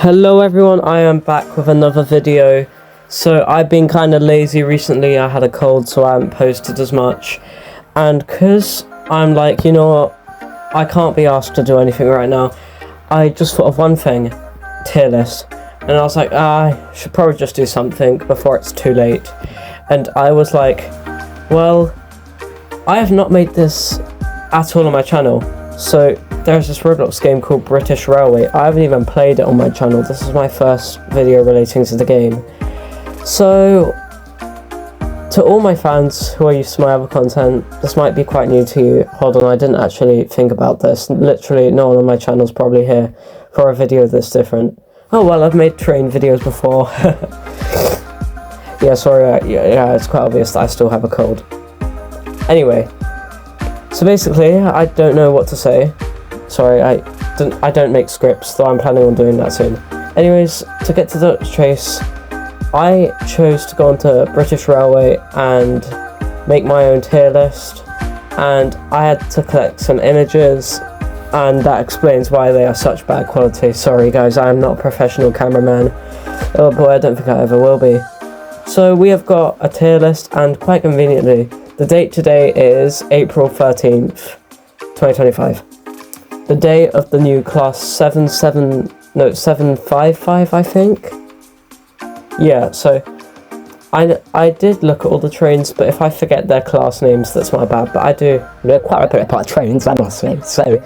Hello everyone, I am back with another video. So I've been kind of lazy recently. I had a cold, so I haven't posted as much, and cause I'm like, you know what, I can't be asked to do anything right now, I just thought of one thing: tier list. And I was like, I should probably just do something before it's too late. And I was like, well, I have not made this at all on my channel. So there's this Roblox game called British Railway. I haven't even played it on my channel. This is my first video relating to the game. So, to all my fans who are used to my other content, this might be quite new to you. Hold on, I didn't actually think about this. Literally, no one on my channel is probably here for a video this different. Oh well, I've made train videos before. Yeah, sorry, yeah, it's quite obvious that I still have a cold. Anyway, so basically, I don't know what to say. Sorry, I don't make scripts, though I'm planning on doing that soon. Anyways, to get to the chase, I chose to go onto British Railway and make my own tier list, and I had to collect some images, and that explains why they are such bad quality. Sorry guys, I am not a professional cameraman. Oh boy, I don't think I ever will be. So we have got a tier list, and quite conveniently, the date today is April 13th, 2025. The day of the new class 755, I think? Yeah, so I did look at all the trains, but if I forget their class names, that's my bad. But I do know quite a bit about trains, I must say. So,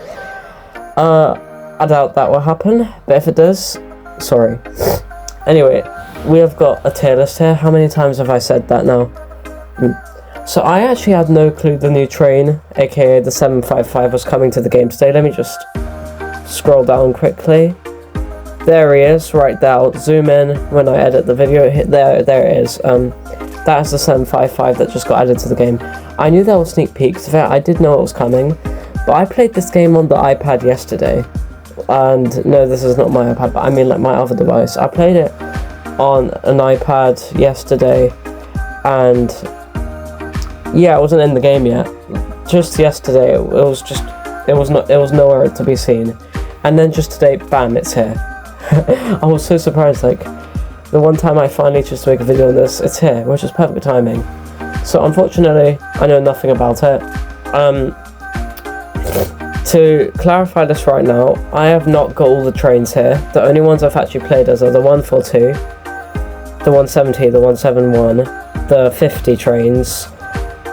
I doubt that will happen, but if it does, sorry. Anyway, we have got a tier list here. How many times have I said that now? So I actually had no clue the new train, aka the 755, was coming to the game today. Let me just scroll down quickly. There he is, right there. I'll zoom in when I edit the video. There it is. That is the 755 that just got added to the game. I knew there were sneak peeks of it. I did know it was coming, but I played this game on the iPad yesterday. And no, this is not my iPad, but I mean like my other device. I played it on an iPad yesterday, and yeah, I wasn't in the game yet. Just yesterday, it was nowhere to be seen, and then just today, bam, it's here. I was so surprised. Like, the one time I finally chose to make a video on this, it's here, which is perfect timing. So unfortunately, I know nothing about it. To clarify this right now, I have not got all the trains here. The only ones I've actually played as are the 142, the 170, the 171, the 50 trains,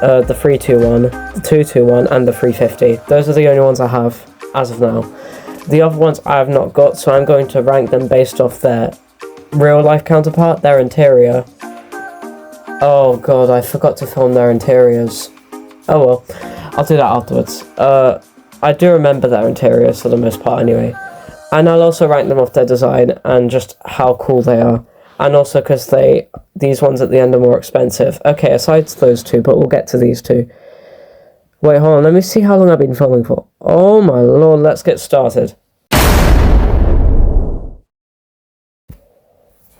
the 321, the 221, and the 350. Those are the only ones I have as of now. The other ones I have not got, so I'm going to rank them based off their real life counterpart, their interior. Oh god, I forgot to film their interiors. Oh well, I'll do that afterwards. I do remember their interiors for the most part anyway. And I'll also rank them off their design and just how cool they are. And also because these ones at the end are more expensive. Okay, aside those two, but we'll get to these two. Wait, hold on, let me see how long I've been filming for. Oh my lord, let's get started.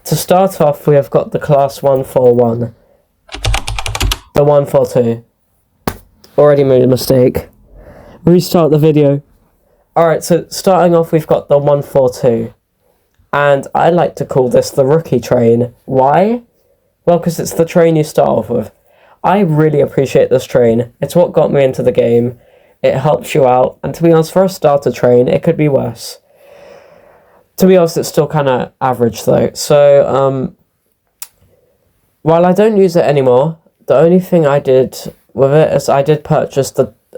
To start off, we have got the class 141. The 142. Already made a mistake. Restart the video. Alright, so starting off, we've got the 142. And I like to call this the rookie train. Why? Well, because it's the train you start off with. I really appreciate this train. It's what got me into the game. It helps you out. And to be honest, for a starter train, it could be worse. To be honest, it's still kind of average though. So, while I don't use it anymore, the only thing I did with it is I did purchase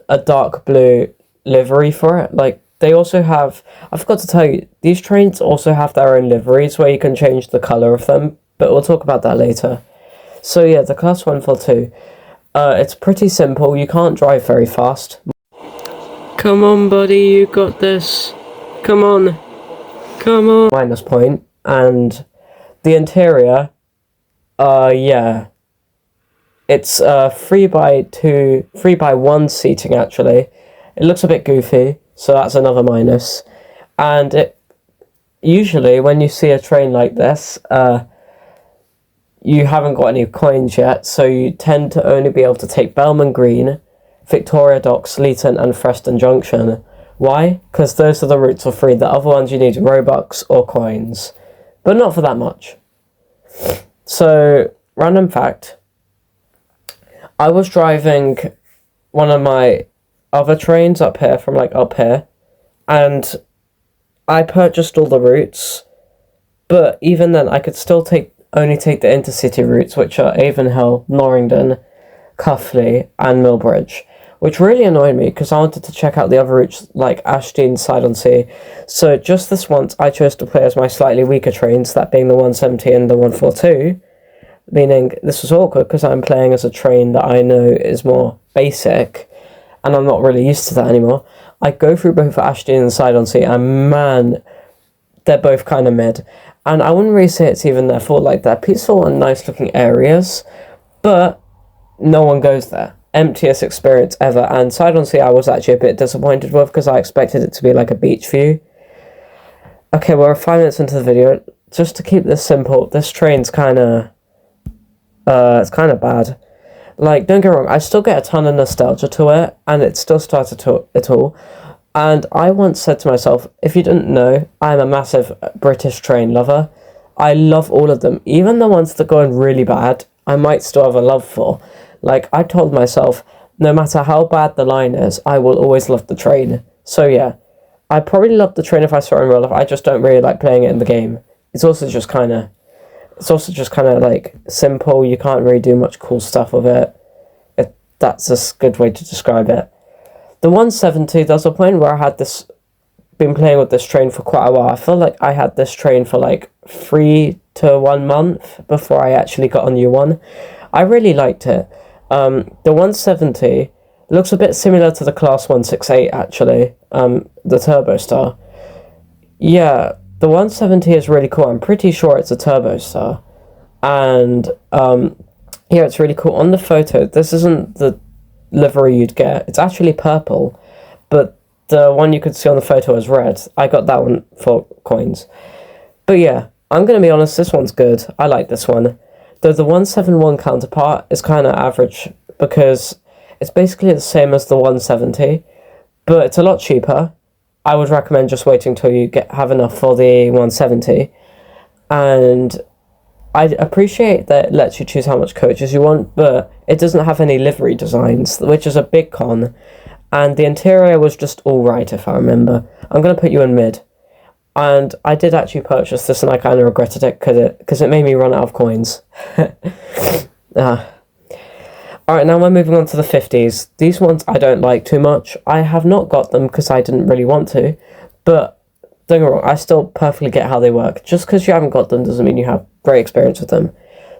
a dark blue livery for it. Like, they also have, I forgot to tell you, these trains also have their own liveries where you can change the colour of them, but we'll talk about that later. So yeah, the class 142, it's pretty simple. You can't drive very fast. Come on buddy, you got this. Come on. Come on. Minus point. And the interior, yeah. It's 3x1 seating actually. It looks a bit goofy, so that's another minus. And usually when you see a train like this, you haven't got any coins yet, so you tend to only be able to take Bellman Green, Victoria Docks, Leeton and Preston Junction, Why? Because those are the routes for free. The other ones you need Robux or coins, but not for that much. So, random fact, I was driving one of my other trains up here, from like up here, and I purchased all the routes, but even then I could still only take the intercity routes, which are Avonhill, Norrington, Cuffley, and Millbridge, which really annoyed me because I wanted to check out the other routes like Ashton and Side-on-Sea. So just this once, I chose to play as my slightly weaker trains, that being the 170 and the 142, meaning this was awkward because I'm playing as a train that I know is more basic, and I'm not really used to that anymore. I go through both Ashton and Side-on-Sea, and man, they're both kind of mid. And I wouldn't really say it's even their fault. Like, they're peaceful and nice looking areas, but no one goes there. Emptiest experience ever. And Side-on-Sea I was actually a bit disappointed with because I expected it to be like a beach view. Okay, we're 5 minutes into the video. Just to keep this simple, this train's kind of it's kind of bad. Like, don't get me wrong, I still get a ton of nostalgia to it, and it still started to it all. And I once said to myself, if you didn't know, I'm a massive British train lover. I love all of them. Even the ones that go in really bad, I might still have a love for. Like, I told myself, no matter how bad the line is, I will always love the train. So yeah, I probably love the train if I saw it in real life. I just don't really like playing it in the game. It's also just kind of like simple. You can't really do much cool stuff with it. That's a good way to describe it. The 170, there's a point where I had been playing with this train for quite a while. I feel like I had this train for like 3 to 1 month before I actually got a new one. I really liked it. The 170 looks a bit similar to the Class 168 actually, the Turbo Star. Yeah, the 170 is really cool. I'm pretty sure it's a Turbo Star. And yeah, it's really cool. On the photo, this isn't the livery you'd get. It's actually purple, but the one you could see on the photo is red. I got that one for coins. But yeah, I'm going to be honest, this one's good. I like this one. Though the 171 counterpart is kind of average because it's basically the same as the 170, but it's a lot cheaper. I would recommend just waiting till you have enough for the 170. And I appreciate that it lets you choose how much coaches you want, but it doesn't have any livery designs, which is a big con. And the interior was just alright, if I remember. I'm going to put you in mid. And I did actually purchase this, and I kind of regretted it because it made me run out of coins. Alright, now we're moving on to the 50s. These ones I don't like too much. I have not got them because I didn't really want to, but don't get me wrong, I still perfectly get how they work. Just because you haven't got them doesn't mean you have great experience with them.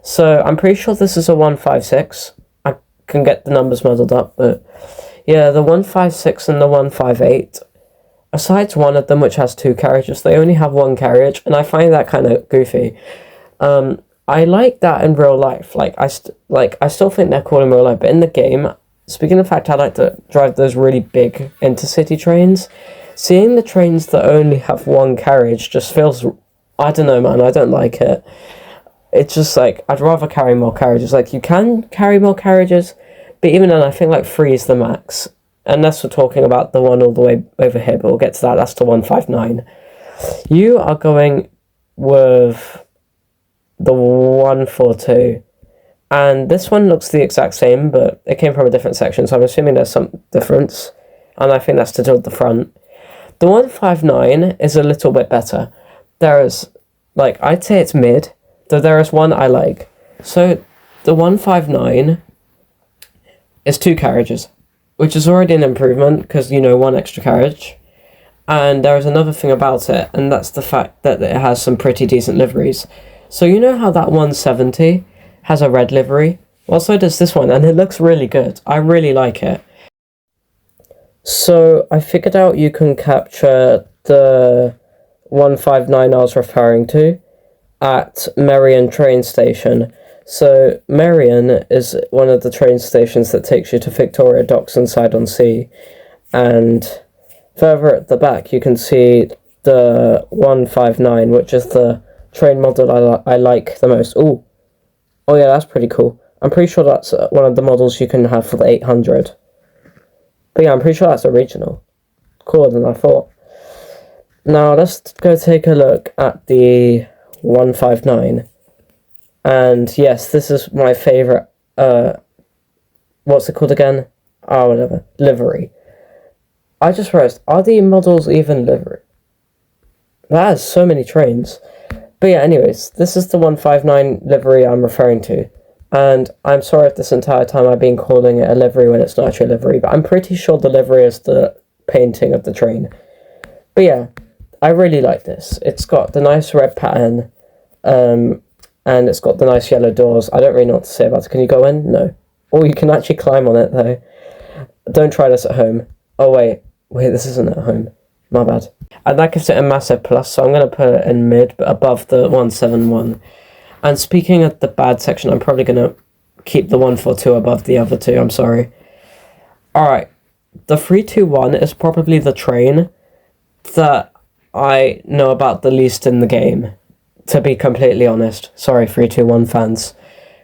So I'm pretty sure this is a 156. I can get the numbers muddled up, but yeah, the 156 and the 158, aside one of them which has 2 carriages, they only have 1 carriage, and I find that kind of goofy. I like that in real life. I still think they're cool in real life, but in the game, speaking of fact, I like to drive those really big intercity trains. Seeing the trains that only have 1 carriage just feels, I don't know, man, I don't like it. It's just like, I'd rather carry more carriages. Like, you can carry more carriages, but even then, I think like 3 is the max. Unless we're talking about the one all the way over here, but we'll get to that. That's the 159. You are going with the 142. And this one looks the exact same, but it came from a different section, so I'm assuming there's some difference. And I think that's to do with the front. The 159 is a little bit better. There is, like, I'd say it's mid, though there is one I like. So, the 159 is 2 carriages, which is already an improvement, because, 1 extra carriage. And there is another thing about it, and that's the fact that it has some pretty decent liveries. So you know how that 170 has a red livery? Well, so does this one, and it looks really good. I really like it. So I figured out you can capture the 159 I was referring to at Merrion train station. So Merrion is one of the train stations that takes you to Victoria Docks and Side-on-Sea. And further at the back you can see the 159, which is the train model I like the most. Oh yeah, that's pretty cool. I'm pretty sure that's one of the models you can have for the 800. But yeah, I'm pretty sure that's original. cooler than I thought. Now let's go take a look at the 159. And yes, this is my favourite, what's it called again? Oh, whatever. Livery. I just realised, are the models even livery? That has so many trains. But yeah, anyways, this is the 159 livery I'm referring to. And I'm sorry if this entire time I've been calling it a livery when it's not actually a livery, but I'm pretty sure the livery is the painting of the train. But yeah, I really like this. It's got the nice red pattern, and it's got the nice yellow doors. I don't really know what to say about it. Can you go in? No. Oh, you can actually climb on it, though. Don't try this at home. Oh, wait, this isn't at home. My bad. And that gives it a massive plus, so I'm going to put it in mid, but above the 171. And speaking of the bad section, I'm probably going to keep the 142 above the other two, I'm sorry. Alright, the 321 is probably the train that I know about the least in the game, to be completely honest. Sorry, 321 fans.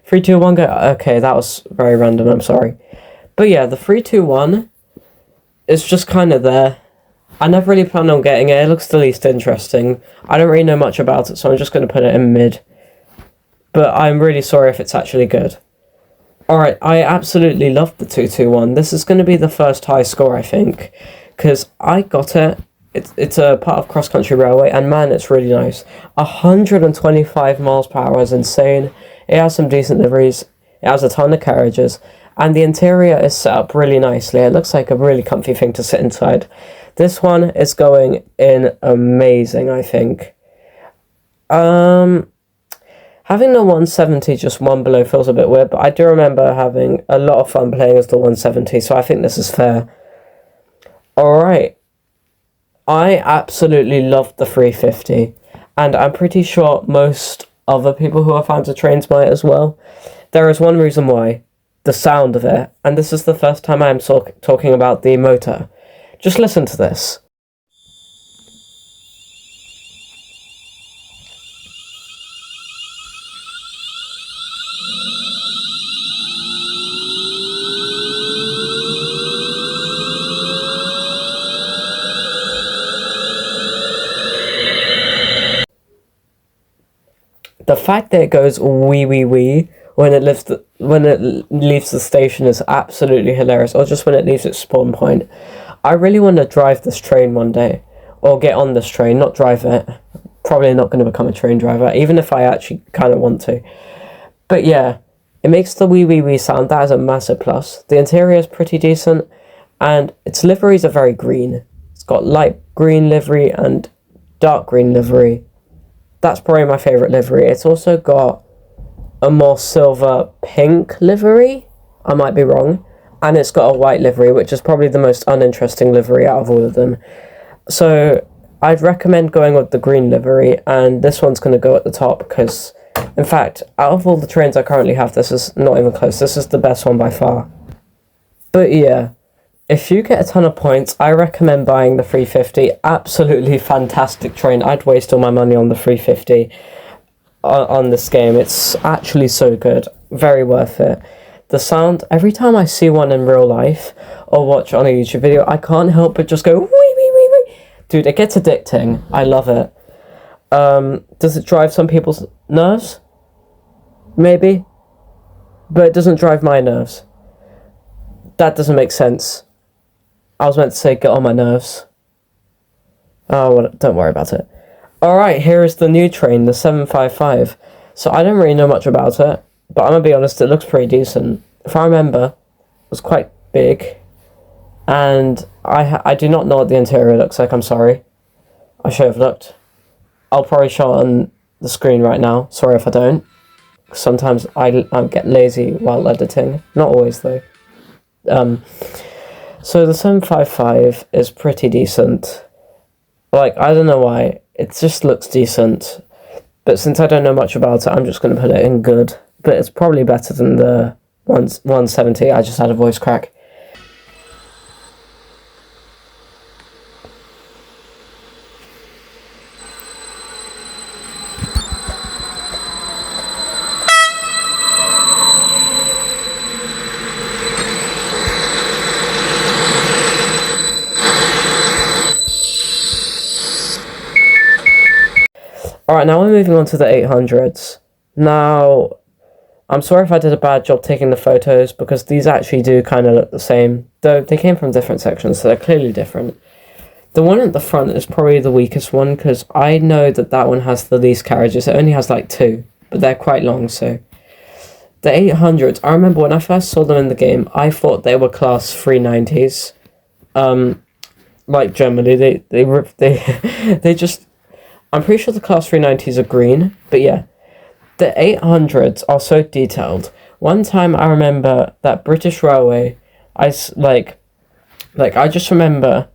321 go... Okay, that was very random, I'm sorry. But yeah, the 321 is just kind of there. I never really planned on getting it. It looks the least interesting. I don't really know much about it, so I'm just going to put it in mid. But I'm really sorry if it's actually good. Alright, I absolutely love the 221. This is going to be the first high score, I think. Because I got it. It's a part of Cross Country Railway, and man, it's really nice. 125 miles per hour is insane. It has some decent liveries. It has a ton of carriages. And the interior is set up really nicely. It looks like a really comfy thing to sit inside. This one is going in amazing, I think. Having the 170 just one below feels a bit weird, but I do remember having a lot of fun playing as the 170, so I think this is fair. Alright. I absolutely loved the 350, and I'm pretty sure most other people who are fans of trains might as well. There is one reason why. The sound of it, and this is the first time I am talking about the motor. Just listen to this. The fact that it goes wee wee wee when it leaves the station is absolutely hilarious, or just when it leaves its spawn point. I really want to drive this train one day, or get on this train, not drive it. Probably not going to become a train driver, even if I actually kind of want to. But yeah, it makes the wee wee wee sound. That is a massive plus. The interior is pretty decent, and its liveries are very green. It's got light green livery and dark green livery. That's probably my favourite livery. It's also got a more silver pink livery. I might be wrong. And it's got a white livery, which is probably the most uninteresting livery out of all of them. So I'd recommend going with the green livery, and this one's going to go at the top because, in fact, out of all the trains I currently have, this is not even close. This is the best one by far. But yeah, if you get a ton of points, I recommend buying the 350. Absolutely fantastic train. I'd waste all my money on the 350 on this game. It's actually so good. Very worth it. The sound, every time I see one in real life or watch on a YouTube video, I can't help but just go wee wee wee wee. Dude, it gets addicting. I love it. Does it drive some people's nerves? Maybe. But it doesn't drive my nerves. That doesn't make sense. I was meant to say get on my nerves. Oh, well, don't worry about it. Alright, here is the new train, the 755. So I don't really know much about it, but I'm going to be honest, it looks pretty decent. If I remember, it was quite big. And I do not know what the interior looks like, I'm sorry. I should have looked. I'll probably show it on the screen right now. Sorry if I don't. Sometimes I get lazy while editing. Not always, though. So the 755 is pretty decent. Like, I don't know why. It just looks decent. But since I don't know much about it, I'm just going to put it in good. But it's probably better than the 170. I just had a voice crack. Alright, now we're moving on to the 800s. Now, I'm sorry if I did a bad job taking the photos, because these actually do kind of look the same, though they came from different sections, so they're clearly different. The one at the front is probably the weakest one, because I know that that one has the least carriages. It only has like 2, but they're quite long, so... The 800s, I remember when I first saw them in the game, I thought they were class 390s. Like, generally, they just... I'm pretty sure the class 390s are green, but yeah. The 800s are so detailed. One time I remember that British Railway, I just remember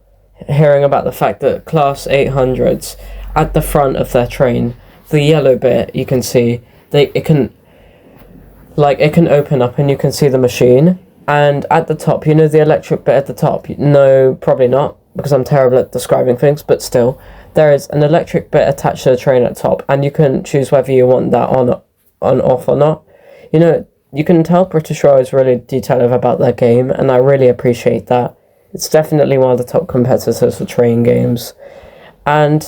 hearing about the fact that class 800s, at the front of their train, the yellow bit, you can see, it can open up and you can see the machine. And at the top, you know the electric bit at the top? No, probably not, because I'm terrible at describing things, but still. There is an electric bit attached to the train at the top, and you can choose whether you want that on, off or not. You know, you can tell British Rail is really detailed about their game, and I really appreciate that. It's definitely one of the top competitors for train games. And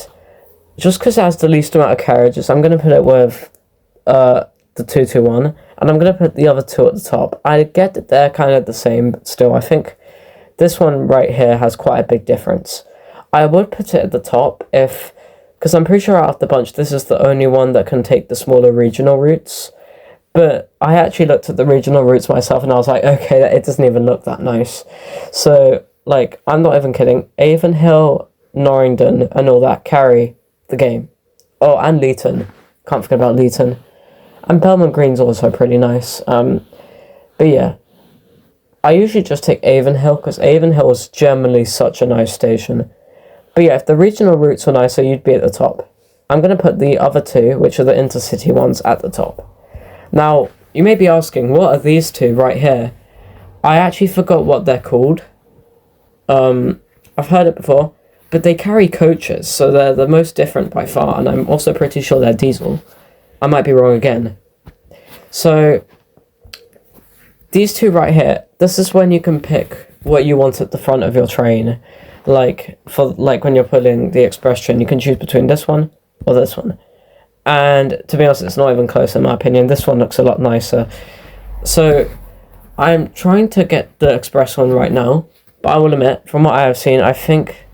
just because it has the least amount of carriages, I'm going to put it with the 221, and I'm going to put the other 2 at the top. I get that they're kind of the same, but still, I think this one right here has quite a big difference. I would put it at the top because I'm pretty sure out of the bunch, this is the only one that can take the smaller regional routes. But I actually looked at the regional routes myself and I was like, okay, it doesn't even look that nice. So, like, I'm not even kidding. Avonhill, Norrington, and all that carry the game. Oh, and Leeton. Can't forget about Leeton. And Belmont Green's also pretty nice. But yeah. I usually just take Avonhill, because Avonhill is generally such a nice station. But yeah, if the regional routes were nicer, you'd be at the top. I'm going to put the other 2, which are the intercity ones, at the top. Now, you may be asking, what are these 2 right here? I actually forgot what they're called. I've heard it before, but they carry coaches, so they're the most different by far, and I'm also pretty sure they're diesel. I might be wrong again. So, these 2 right here, this is when you can pick what you want at the front of your train. Like when you're pulling the express train, you can choose between this one or this one. And to be honest, it's not even close in my opinion. This one looks a lot nicer. So I'm trying to get the express one right now, but I will admit, from what I have seen, I think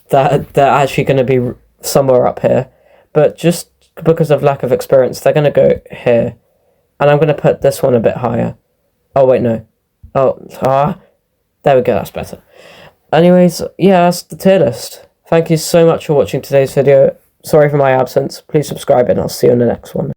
that they're actually going to be somewhere up here. But just because of lack of experience, they're going to go here. And I'm going to put this one a bit higher. Oh, wait, no. There we go, that's better. Anyways, yeah, that's the tier list. Thank you so much for watching today's video. Sorry for my absence. Please subscribe and I'll see you in the next one.